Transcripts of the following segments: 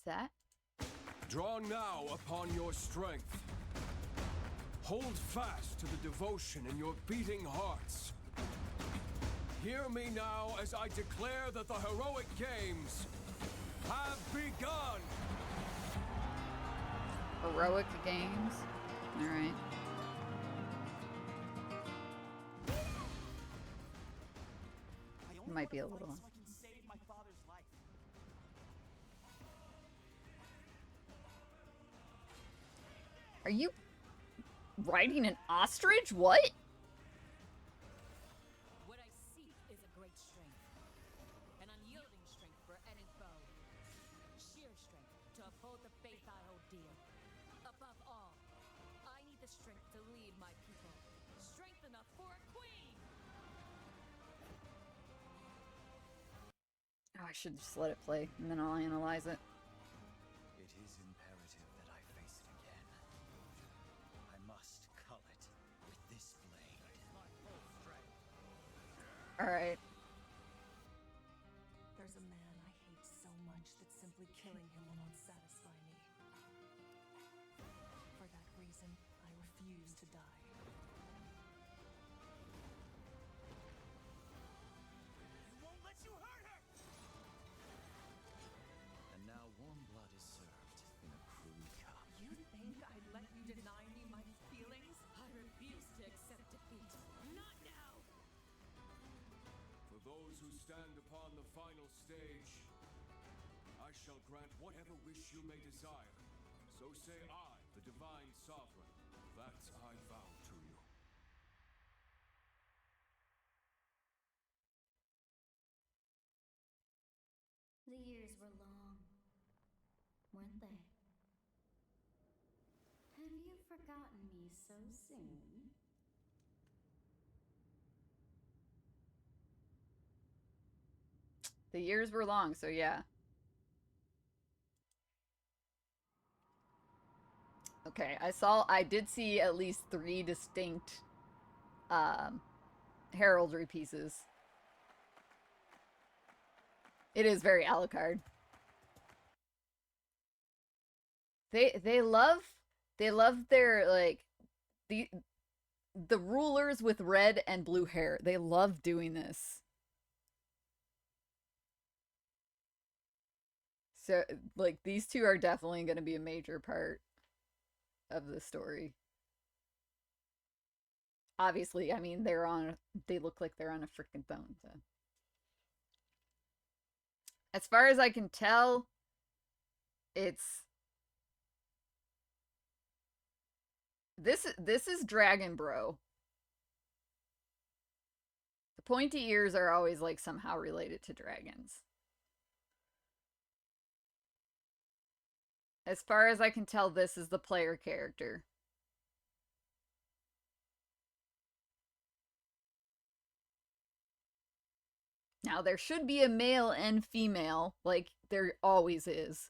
that. Draw now upon your strength. Hold fast to the devotion in your beating hearts. Hear me now as I declare that the heroic games have begun! Heroic games? Alright. Might be a little... Are you riding an ostrich? What? What I seek is a great strength. An unyielding strength for any foe. Sheer strength to uphold the faith I hold dear. Above all, I need the strength to lead my people. Strength enough for a queen! Oh, I should just let it play, and then I'll analyze it. It is imperative that I face it again. I must cull it with this blade. My full strength. Alright. There's a man I hate so much that simply killing him will not satisfy me. For that reason, I refuse to die. I won't let you hurt her! And now warm blood is served in a crude cup. You think I'd let you deny me my feelings? I refuse to accept defeat. Not now! For those who stand upon the final stage, I shall grant whatever wish you may desire. So say I, the Divine Sovereign, that I vow to you. The years were long, weren't they? Have you forgotten me so soon? The years were long, so yeah. Okay, I did see at least 3 distinct heraldry pieces. It is very Alucard. They love their, like, the rulers with red and blue hair. They love doing this. So, like, these two are definitely going to be a major part of the story. Obviously, I mean, they look like they're on a freaking phone, so. As far as I can tell, this is Dragon Bro. The pointy ears are always, like, somehow related to dragons. As far as I can tell, this is the player character. Now, there should be a male and female, like there always is.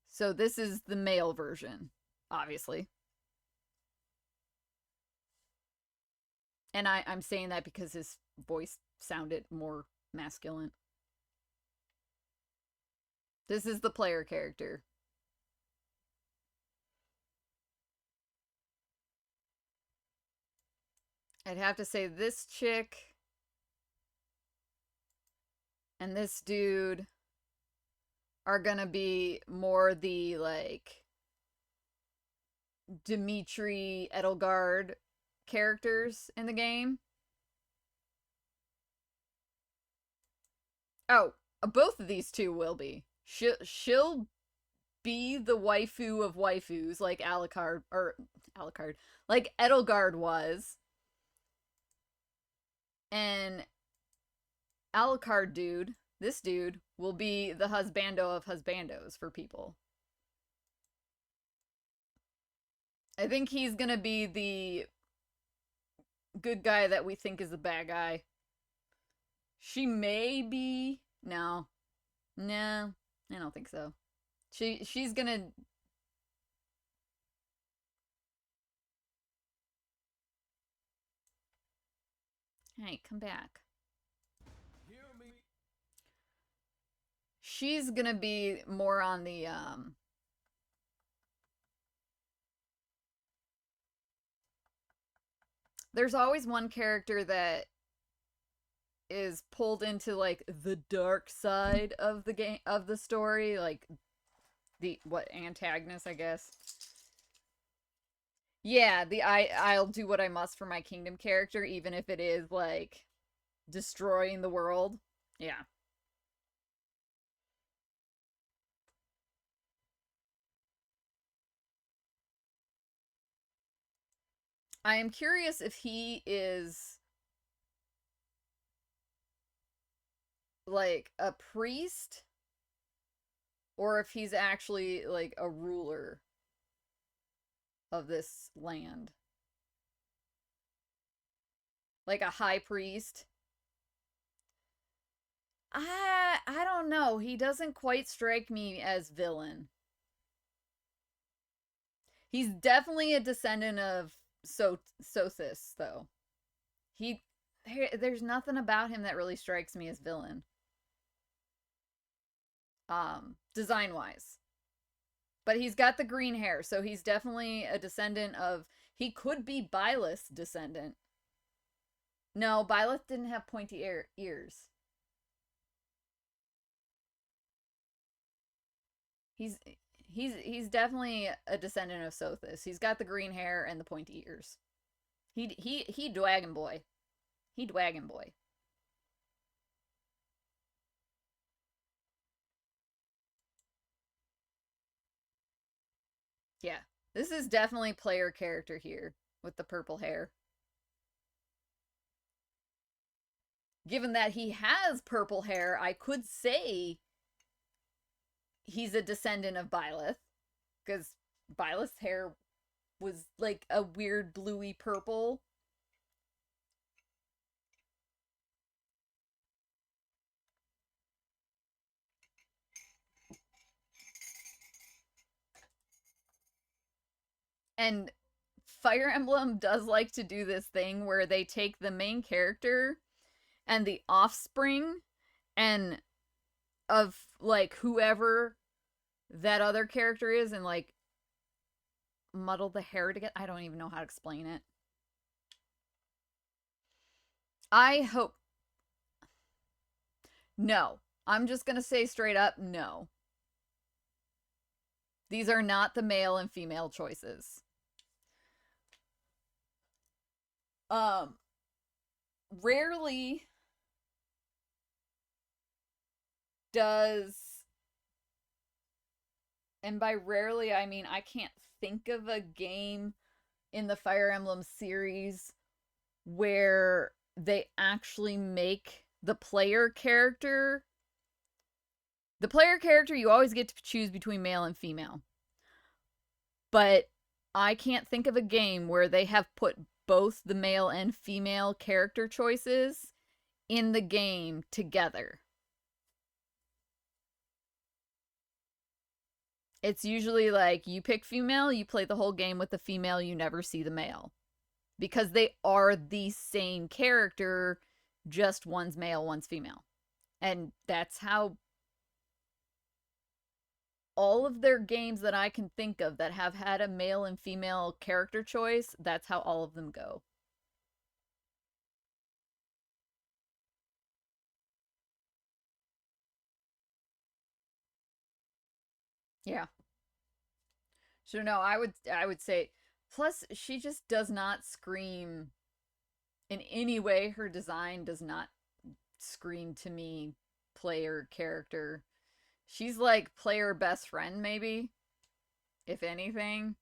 So this is the male version, obviously. And I'm saying that because his voice sounded more masculine. This is the player character. I'd have to say this chick and this dude are gonna be more the, like, Dimitri Edelgard characters in the game. Oh, both of these two will be. She'll be the waifu of waifus, like Alucard, like Edelgard was. And Alucard dude, this dude, will be the husbando of husbandos for people. I think he's gonna be the good guy that we think is the bad guy. She may be... No, I don't think so. She's gonna... Hey, come back. she's gonna be more on the, there's always one character that is pulled into, like, the dark side of the game, of the story, like, the, what, antagonist, I guess. Yeah, the I'll do what I must for my kingdom character, even if it is, like, destroying the world. Yeah. I am curious if he is, like, a priest, or if he's actually, like, a ruler of this land. Like a high priest. I don't know. He doesn't quite strike me as villain. He's definitely a descendant of Sothis, though. He there's nothing about him that really strikes me as villain. Design wise. But he's got the green hair, so he's definitely a descendant of, he could be Byleth's descendant. No, Byleth didn't have pointy ears. He's definitely a descendant of Sothis. He's got the green hair and the pointy ears. He Dragon Boy. He Dragon Boy. Yeah. This is definitely player character here with the purple hair. Given that he has purple hair, I could say he's a descendant of Byleth, because Byleth's hair was like a weird bluey purple. And Fire Emblem does like to do this thing where they take the main character and the offspring and of, like, whoever that other character is, and, like, muddle the hair together. I don't even know how to explain it. I hope. No. I'm just gonna say straight up, no. These are not the male and female choices. Rarely does, and by rarely I mean I can't think of a game in the Fire Emblem series where they actually make the player character you always get to choose between male and female. But I can't think of a game where they have put both the male and female character choices in the game together. It's usually like you pick female, you play the whole game with the female, you never see the male. Because they are the same character, just one's male, one's female. And that's how all of their games that I can think of that have had a male and female character choice, that's how all of them go. Yeah. So no, I would say, plus she just does not scream in any way. Her design does not scream to me player character. She's like player best friend, maybe, if anything.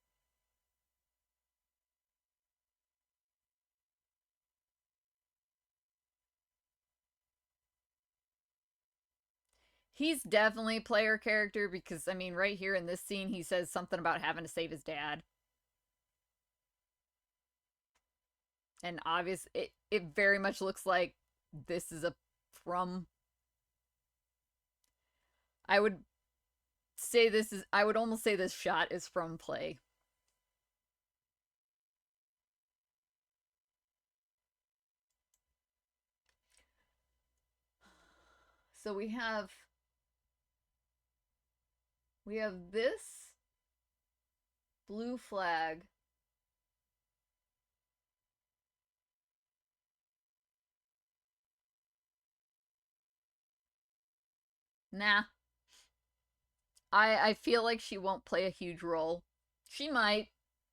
He's definitely player character because, I mean, right here in this scene, he says something about having to save his dad. And obvious, it very much looks like this is a from. I would say this is, I would almost say this shot is from play. So we have We have this blue flag. Nah. I feel like she won't play a huge role. She might,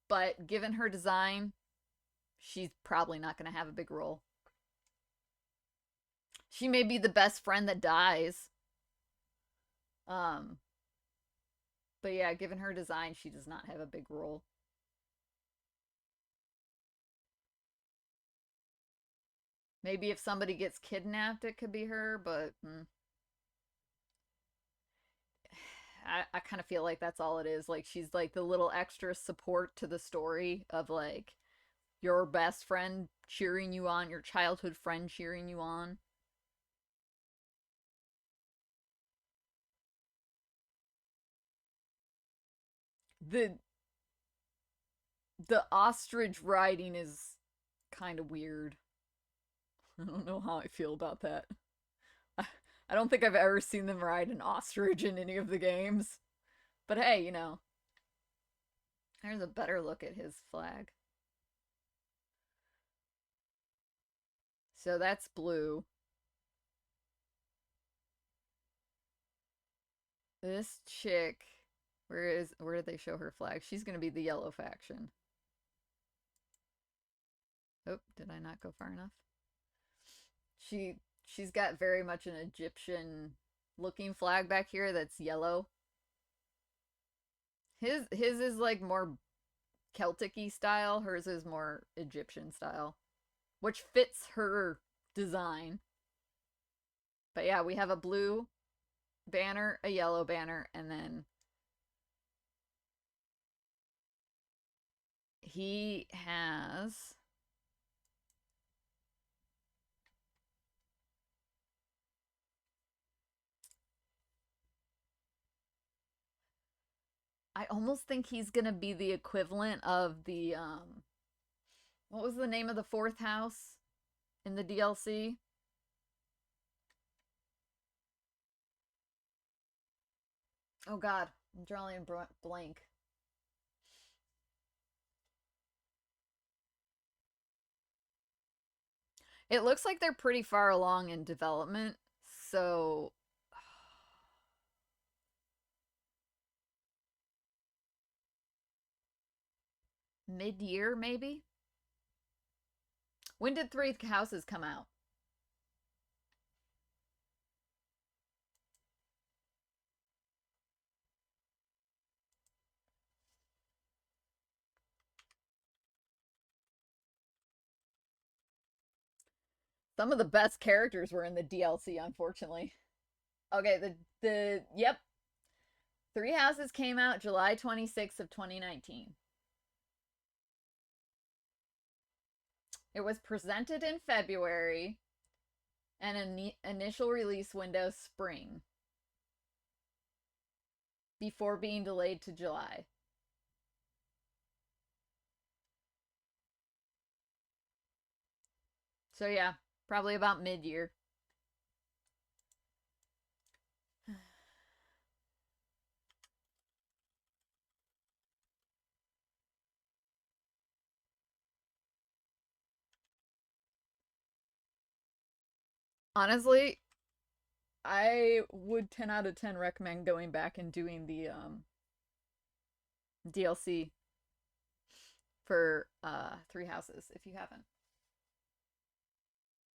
but given her design, she's probably not going to have a big role. She may be the best friend that dies. But yeah, given her design, she does not have a big role. Maybe if somebody gets kidnapped, it could be her, but I kind of feel like that's all it is. Like, she's like the little extra support to the story of like your best friend cheering you on, your childhood friend cheering you on. The ostrich riding is kind of weird. I don't know how I feel about that. I don't think I've ever seen them ride an ostrich in any of the games. But hey, you know, there's a better look at his flag. So that's blue. This chick, where did they show her flag? She's gonna be the yellow faction. Oh, did I not go far enough? She's got very much an Egyptian looking flag back here that's yellow. His is like more Celtic-y style, hers is more Egyptian style, which fits her design. But yeah, we have a blue banner, a yellow banner, and then he has I almost think he's gonna be the equivalent of the what was the name of the fourth house in the DLC? Oh god, I'm drawing a blank. It looks like they're pretty far along in development, so mid-year maybe? When did Three Houses come out? Some of the best characters were in the DLC, unfortunately. Okay, yep. Three Houses came out July 26th of 2019. It was presented in February and an initial release window spring before being delayed to July. So yeah, probably about mid-year. Honestly, I would 10 out of 10 recommend going back and doing the DLC for Three Houses if you haven't.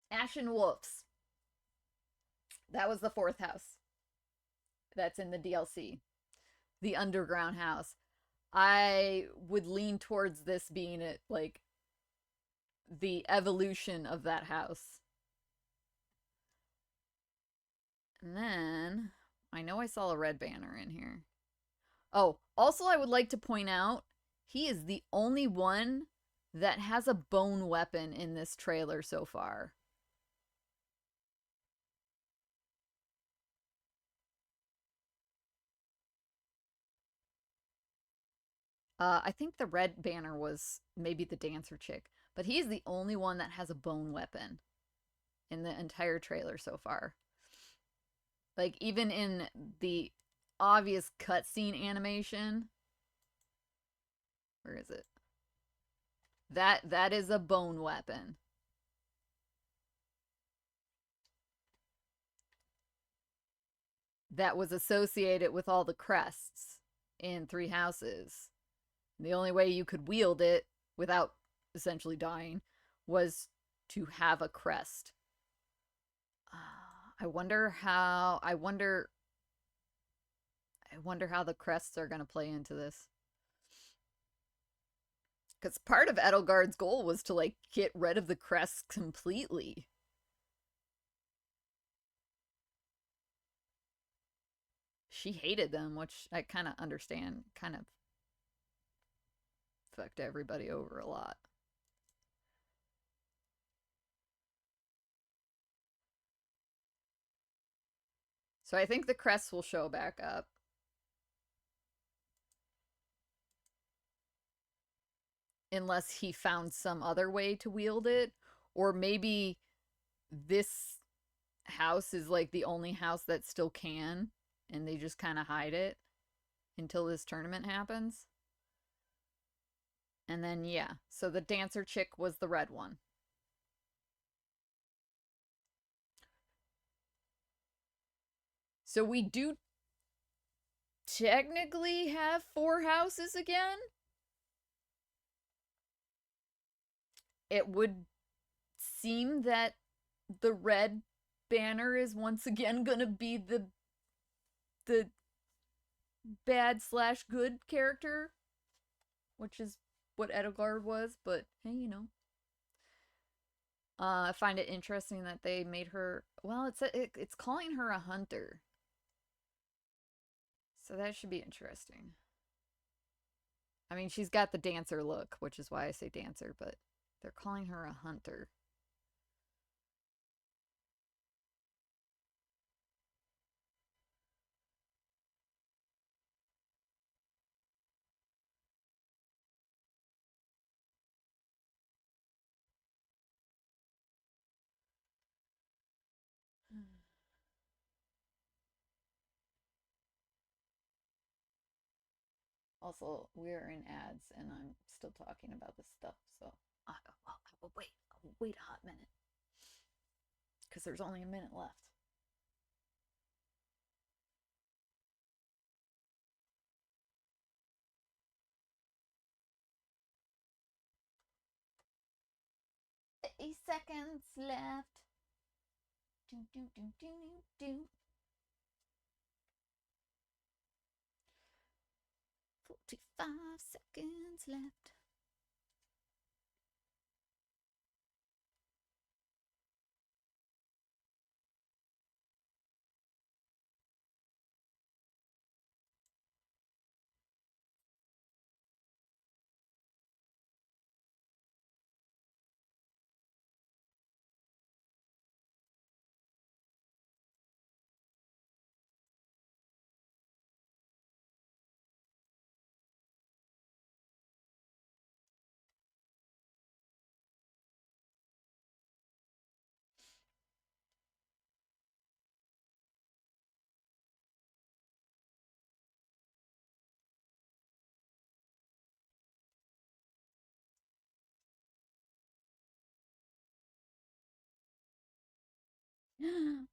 Ashen Wolves. That was the fourth house that's in the DLC. The underground house. I would lean towards this being it, like the evolution of that house. And then I know I saw a red banner in here. Oh, also I would like to point out he is the only one that has a bone weapon in this trailer so far. I think the red banner was maybe the dancer chick, but he's the only one that has a bone weapon in the entire trailer so far. Like, even in the obvious cutscene animation. Where is it? That is a bone weapon. That was associated with all the crests in Three Houses. The only way you could wield it without essentially dying was to have a crest. I wonder how the crests are going to play into this. Because part of Edelgard's goal was to, like, get rid of the crests completely. She hated them, which I kind of understand. Kind of fucked everybody over a lot. So I think the crests will show back up. Unless he found some other way to wield it. Or maybe this house is like the only house that still can. And they just kind of hide it until this tournament happens. And then, yeah. So the dancer chick was the red one. So we do technically have 4 houses again. It would seem that the red banner is once again gonna be the bad/good character, which is what Edelgard was, but hey, you know. I find it interesting that they made her, well, it's calling her a hunter. So that should be interesting. I mean, she's got the dancer look, which is why I say dancer, but they're calling her a hunter. Also, we're in ads, and I'm still talking about this stuff, so I will wait. I will wait a hot minute. Because there's only a minute left. Seconds left. Do, do, do, do, do. 45 seconds left.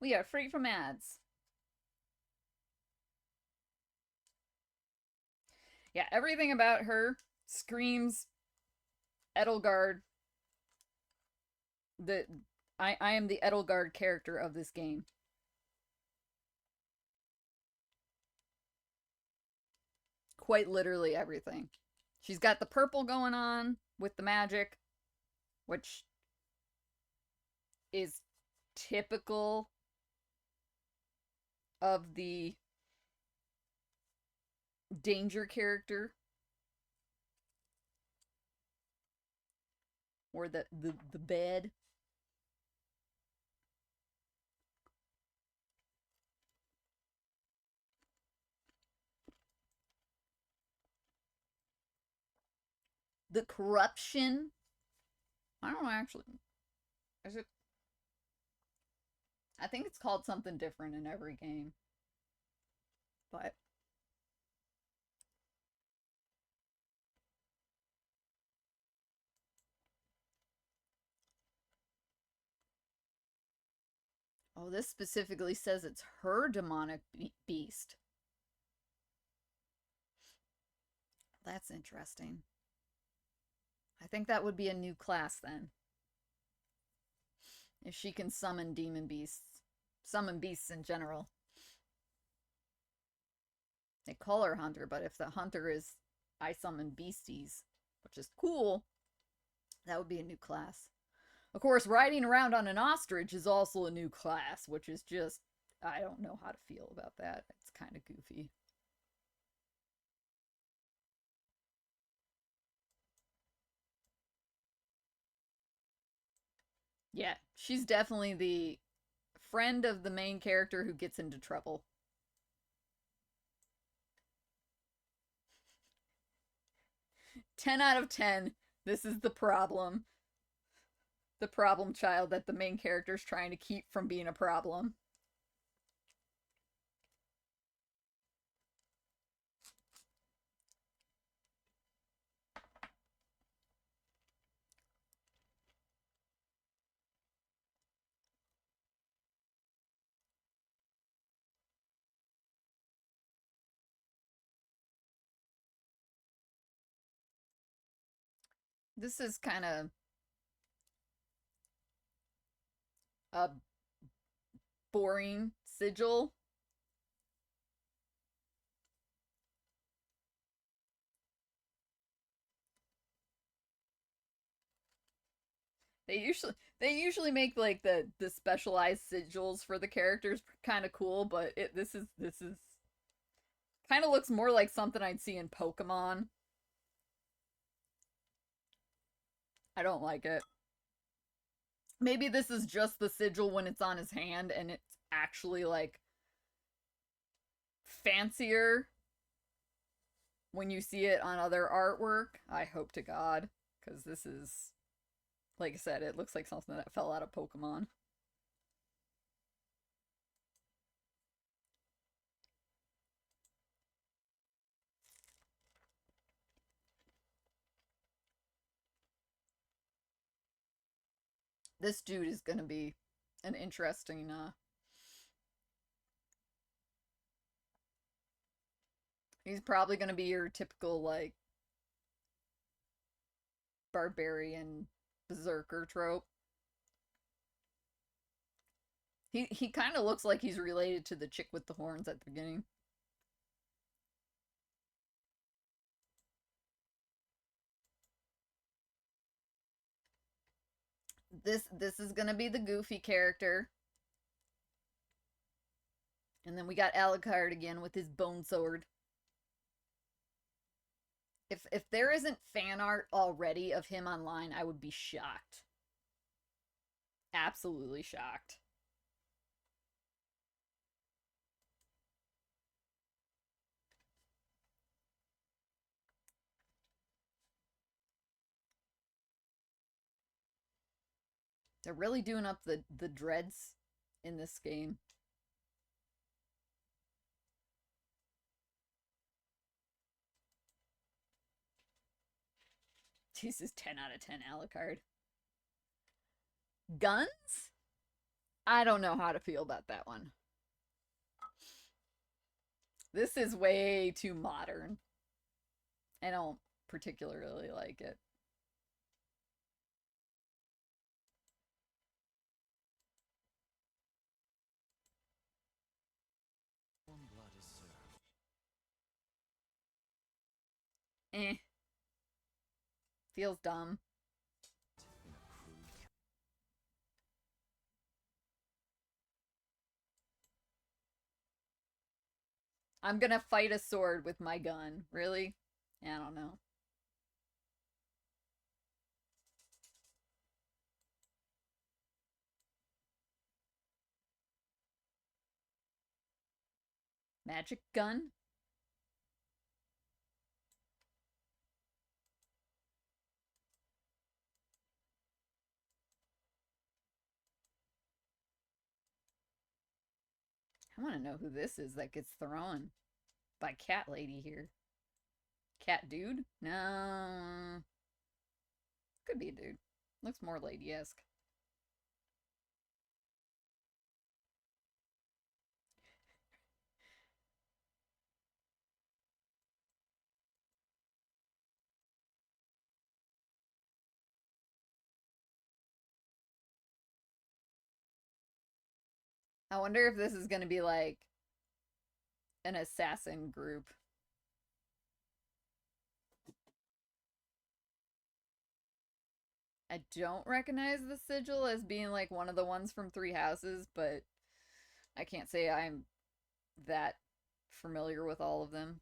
We are free from ads. Yeah, everything about her screams Edelgard. I am the Edelgard character of this game. Quite literally everything. She's got the purple going on with the magic, which is typical of the danger character. Or the bed. The corruption. I don't know, actually. Is it? I think it's called something different in every game. But Oh, this specifically says it's her demonic beast. That's interesting. I think that would be a new class then. If she can summon demon beasts. Summon beasts in general. They call her hunter, but if the hunter is I summon beasties, which is cool, that would be a new class. Of course, riding around on an ostrich is also a new class, which is just, I don't know how to feel about that. It's kind of goofy. Yeah, she's definitely the friend of the main character who gets into trouble. "10 out of 10. This is the problem. The problem child that the main character's trying to keep from being a problem." This is kind of a boring sigil. They usually make like the specialized sigils for the characters kind of cool, but this is kind of looks more like something I'd see in Pokemon. I don't like it. Maybe this is just the sigil when it's on his hand and it's actually like fancier when you see it on other artwork. I hope to God, because this is, like I said, it looks like something that fell out of Pokemon. This dude is gonna be an interesting, he's probably gonna be your typical, like, barbarian berserker trope. He kind of looks like he's related to the chick with the horns at the beginning. This is gonna be the goofy character. And then we got Alucard again with his bone sword. If there isn't fan art already of him online, I would be shocked. Absolutely shocked. They're really doing up the dreads in this game. This is 10 out of 10 Alucard. Guns? I don't know how to feel about that one. This is way too modern. I don't particularly like it. Warm blood is served. Eh. Feels dumb. In a crude I'm gonna fight a sword with my gun. Really? I don't know. Magic gun? I want to know who this is that gets thrown by Cat Lady here. Cat dude? No. Could be a dude. Looks more lady-esque. I wonder if this is gonna be like an assassin group. I don't recognize the sigil as being like one of the ones from Three Houses, but I can't say I'm that familiar with all of them.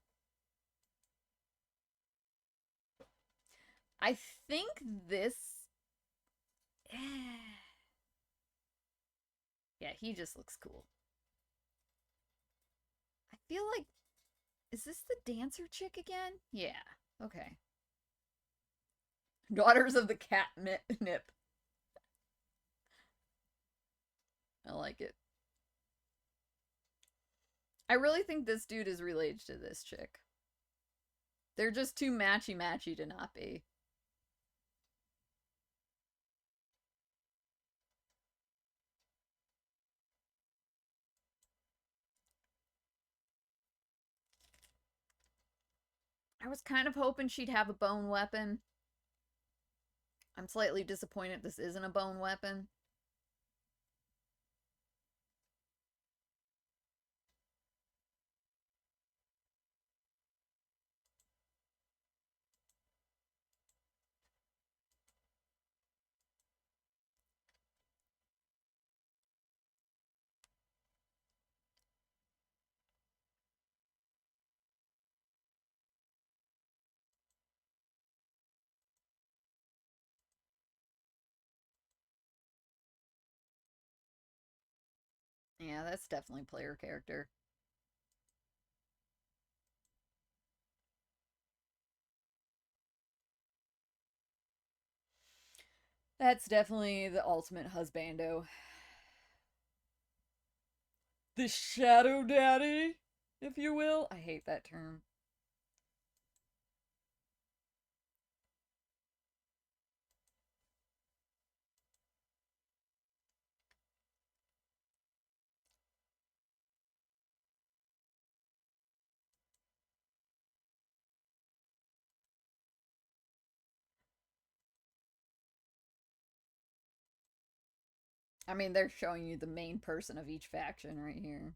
I think this. Yeah, he just looks cool. I feel like. Is this the dancer chick again? Yeah. Okay. Daughters of the Catnip. I like it. I really think this dude is related to this chick. They're just too matchy-matchy to not be. I was kind of hoping she'd have a bone weapon. I'm slightly disappointed this isn't a bone weapon. Yeah, that's definitely player character. That's definitely the ultimate husbando. The shadow daddy, if you will. I hate that term. I mean, they're showing you the main person of each faction right here.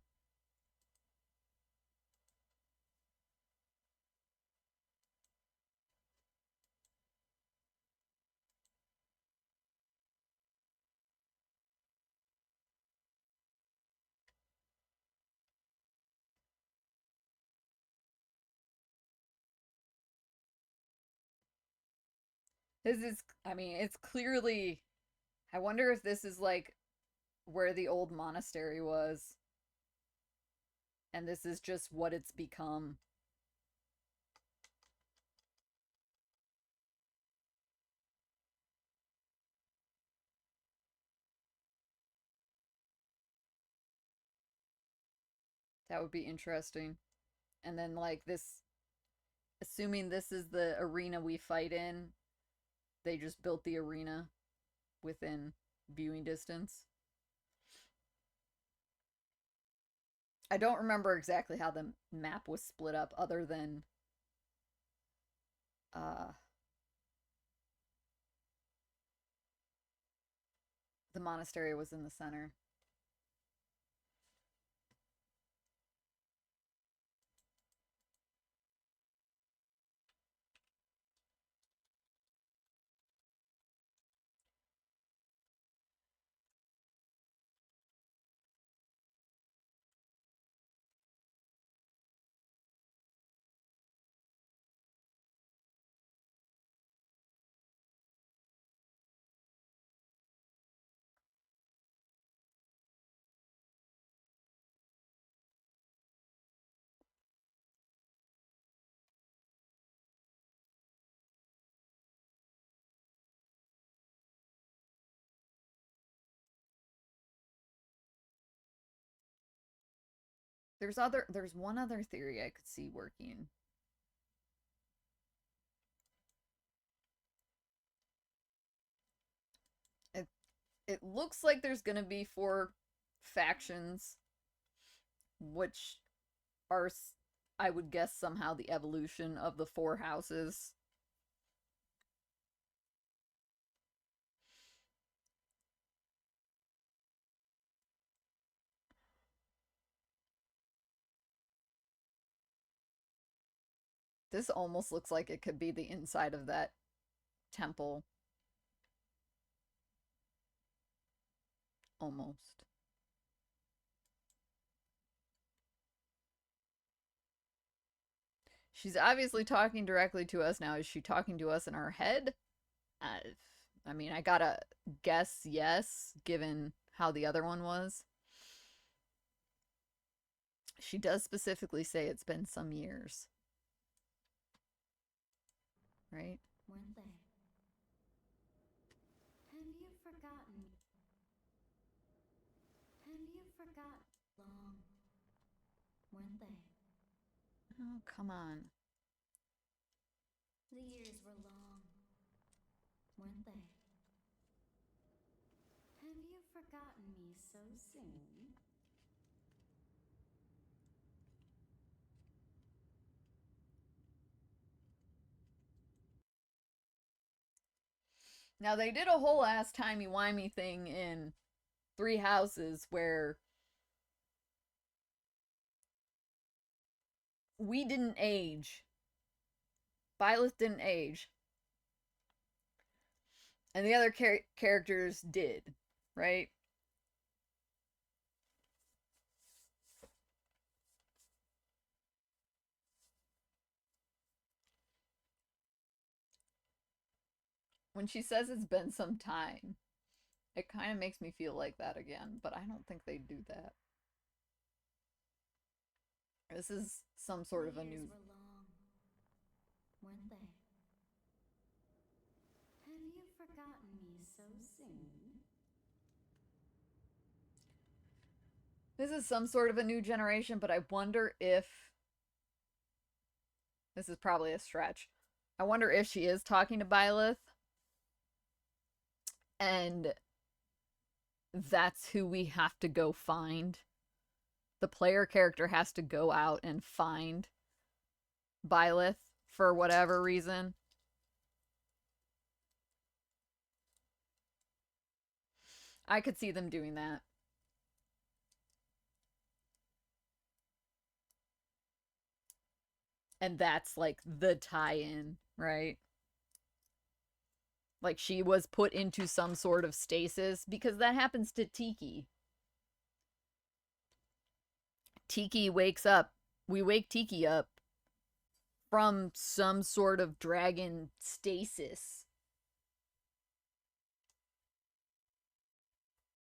This is, I mean, it's clearly. I wonder if this is like where the old monastery was. And this is just what it's become. That would be interesting. And then, like, this, assuming this is the arena we fight in, they just built the arena within viewing distance. I don't remember exactly how the map was split up, other than uh, the monastery was in the center. There's one other theory I could see working. It looks like there's gonna be 4 factions, which are, I would guess, somehow the evolution of the 4 houses. This almost looks like it could be the inside of that temple. Almost. She's obviously talking directly to us now. Is she talking to us in our head? I mean, I gotta guess yes, given how the other one was. She does specifically say it's been some years. Right? Weren't they? Have you forgotten? Have you forgotten? Long. Weren't they? Oh, come on. The years were long. Weren't they? Have you forgotten me so soon? Now, they did a whole ass timey-wimey thing in Three Houses where we didn't age. Byleth didn't age. And the other characters did, right? When she says it's been some time, it kind of makes me feel like that again, but I don't think they do that. This is some sort of a new... The years were long. Weren't they? Have you forgotten me so soon? This is some sort of a new generation, but I wonder if... This is probably a stretch. I wonder if she is talking to Byleth. And that's who we have to go find. The player character has to go out and find Byleth for whatever reason. I could see them doing that. And that's like the tie-in, right? Like she was put into some sort of stasis, because that happens to Tiki. Tiki wakes up. We wake Tiki up from some sort of dragon stasis.